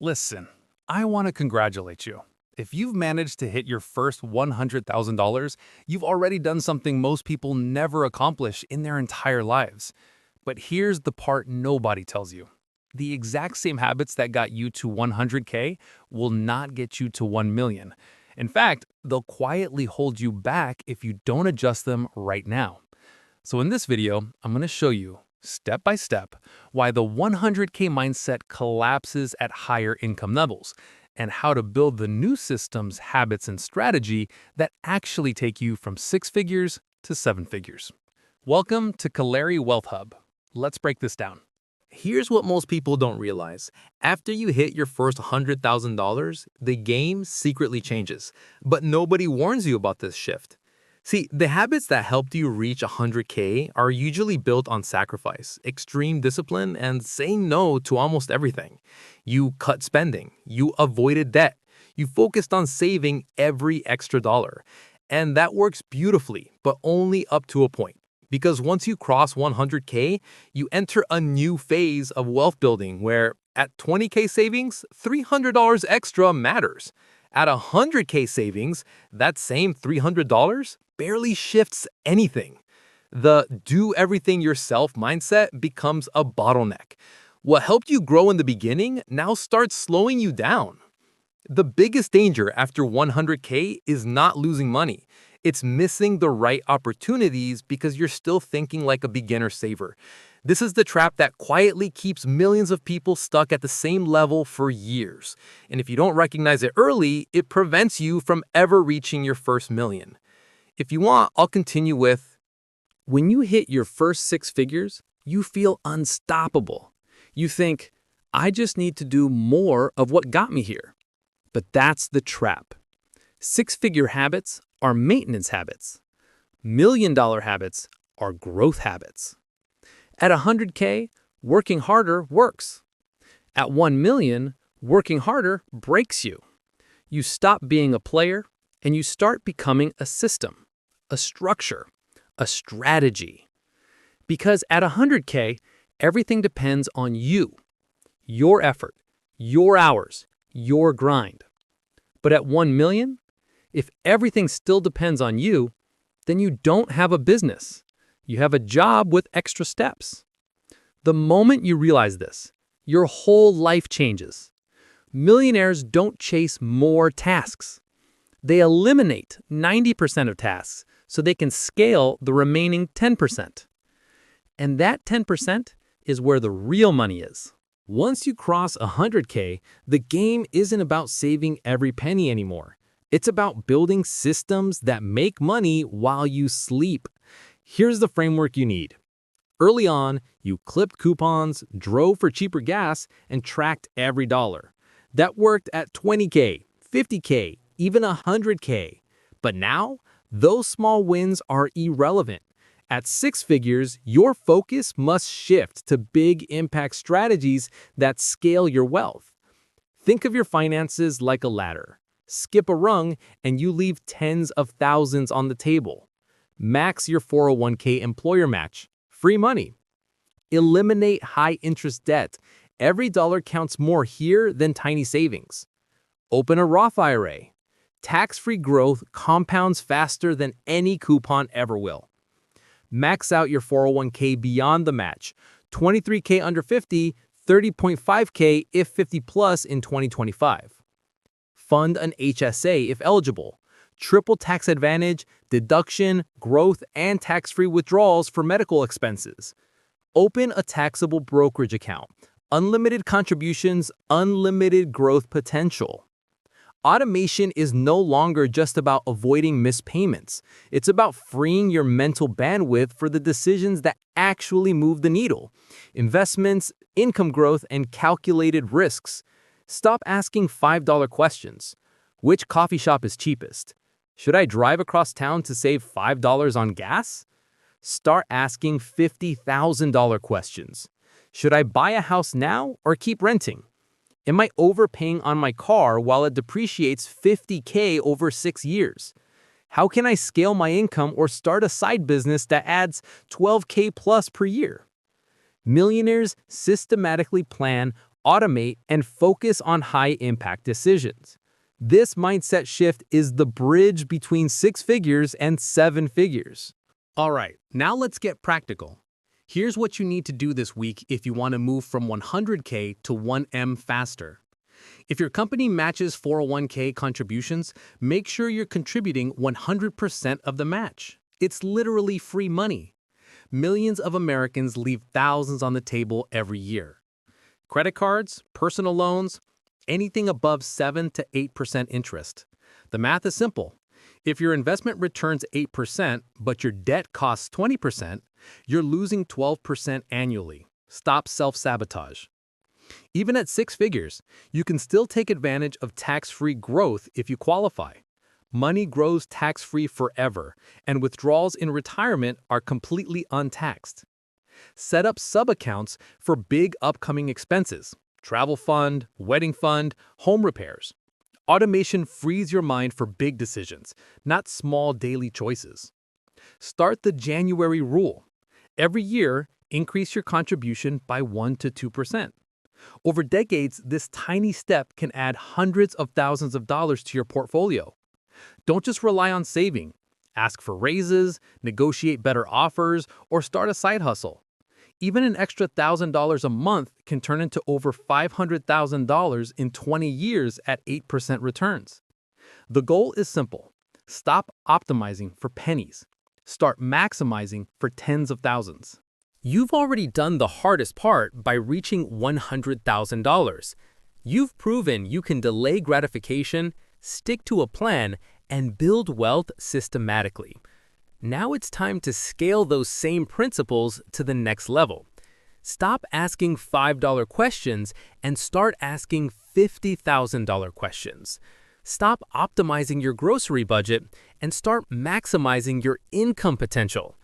Listen, I want to congratulate you. If you've managed to hit your first $100,000, you've already done something most people never accomplish in their entire lives. But here's the part nobody tells you. The exact same habits that got you to 100K will not get you to 1 million. In fact, they'll quietly hold you back if you don't adjust them right now. So in this video, I'm going to show you, step by step, why the 100K mindset collapses at higher income levels, and how to build the new systems, habits, and strategy that actually take you from 6 figures to 7 figures. Welcome to Clary Wealth Hub. Let's break this down. Here's what most people don't realize. After you hit your first $100,000, the game secretly changes. But nobody warns you about this shift. See, the habits that helped you reach 100K are usually built on sacrifice, extreme discipline, and saying no to almost everything. You cut spending, you avoided debt, you focused on saving every extra dollar. And that works beautifully, but only up to a point. Because once you cross 100K, you enter a new phase of wealth building where at 20K savings, $300 extra matters. At 100K savings, that same $300 barely shifts anything. The do everything yourself mindset becomes a bottleneck. What helped you grow in the beginning now starts slowing you down. The biggest danger after 100K is not losing money. It's missing the right opportunities because you're still thinking like a beginner saver. This is the trap that quietly keeps millions of people stuck at the same level for years. And if you don't recognize it early, it prevents you from ever reaching your first million. If you want, I'll continue with, when you hit your first 6 figures, you feel unstoppable. You think, I just need to do more of what got me here. But that's the trap. 6-figure habits are maintenance habits. Million-dollar habits are growth habits. At 100K, working harder works. At 1 million, working harder breaks you. You stop being a player and you start becoming a system, a structure, a strategy. Because at 100K, everything depends on you, your effort, your hours, your grind. But at 1 million, if everything still depends on you, then you don't have a business. You have a job with extra steps. The moment you realize this, your whole life changes. Millionaires don't chase more tasks. They eliminate 90% of tasks so they can scale the remaining 10%. And that 10% is where the real money is. Once you cross 100K, the game isn't about saving every penny anymore. It's about building systems that make money while you sleep. Here's the framework you need. Early on, you clipped coupons, drove for cheaper gas, and tracked every dollar. That worked at 20K, 50K, even 100K. But now, those small wins are irrelevant. At 6 figures, your focus must shift to big impact strategies that scale your wealth. Think of your finances like a ladder. Skip a rung and you leave tens of thousands on the table. Max your 401k employer match. Free money. Eliminate high-interest debt. Every dollar counts more here than tiny savings. Open a Roth IRA. Tax-free growth compounds faster than any coupon ever will. Max out your 401k beyond the match. 23K under 50, 30.5K if 50 plus in 2025. Fund an HSA if eligible. Triple tax advantage, deduction, growth, and tax-free withdrawals for medical expenses. Open a taxable brokerage account. Unlimited contributions, unlimited growth potential. Automation is no longer just about avoiding missed payments. It's about freeing your mental bandwidth for the decisions that actually move the needle. Investments, income growth, and calculated risks. Stop asking $5 questions. Which coffee shop is cheapest? Should I drive across town to save $5 on gas? Start asking $50,000 questions. Should I buy a house now or keep renting? Am I overpaying on my car while it depreciates $50K over 6 years? How can I scale my income or start a side business that adds $12K plus per year? Millionaires systematically plan automate, and focus on high-impact decisions. This mindset shift is the bridge between 6 figures and 7 figures. All right, now let's get practical. Here's what you need to do this week if you want to move from 100K to 1M faster. If your company matches 401k contributions, make sure you're contributing 100% of the match. It's literally free money. Millions of Americans leave thousands on the table every year. Credit cards, personal loans, anything above 7 to 8% interest. The math is simple. If your investment returns 8%, but your debt costs 20%, you're losing 12% annually. Stop self-sabotage. Even at 6 figures, you can still take advantage of tax-free growth if you qualify. Money grows tax-free forever, and withdrawals in retirement are completely untaxed. Set up sub-accounts for big upcoming expenses: travel fund, wedding fund, home repairs. Automation frees your mind for big decisions, not small daily choices. Start the January rule. Every year, increase your contribution by 1 to 2%. Over decades, this tiny step can add hundreds of thousands of dollars to your portfolio. Don't just rely on saving. Ask for raises, negotiate better offers, or start a side hustle. Even an extra $1,000 a month can turn into over $500,000 in 20 years at 8% returns. The goal is simple. Stop optimizing for pennies. Start maximizing for tens of thousands. You've already done the hardest part by reaching $100,000. You've proven you can delay gratification, stick to a plan, and build wealth systematically. Now it's time to scale those same principles to the next level. Stop asking $5 questions and start asking $50,000 questions. Stop optimizing your grocery budget and start maximizing your income potential.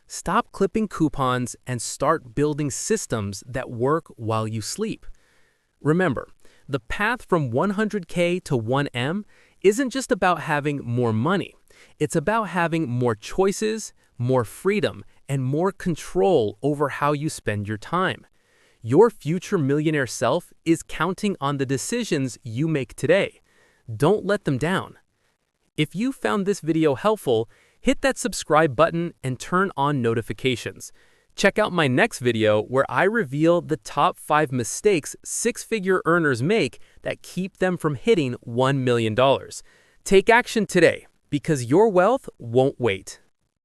Stop clipping coupons and start building systems that work while you sleep. Remember, the path from 100K to 1M isn't just about having more money. It's about having more choices, more freedom, and more control over how you spend your time. Your future millionaire self is counting on the decisions you make today. Don't let them down. If you found this video helpful, hit that subscribe button and turn on notifications. Check out my next video where I reveal the top 5 mistakes 6-figure earners make that keep them from hitting $1 million. Take action today, because your wealth won't wait.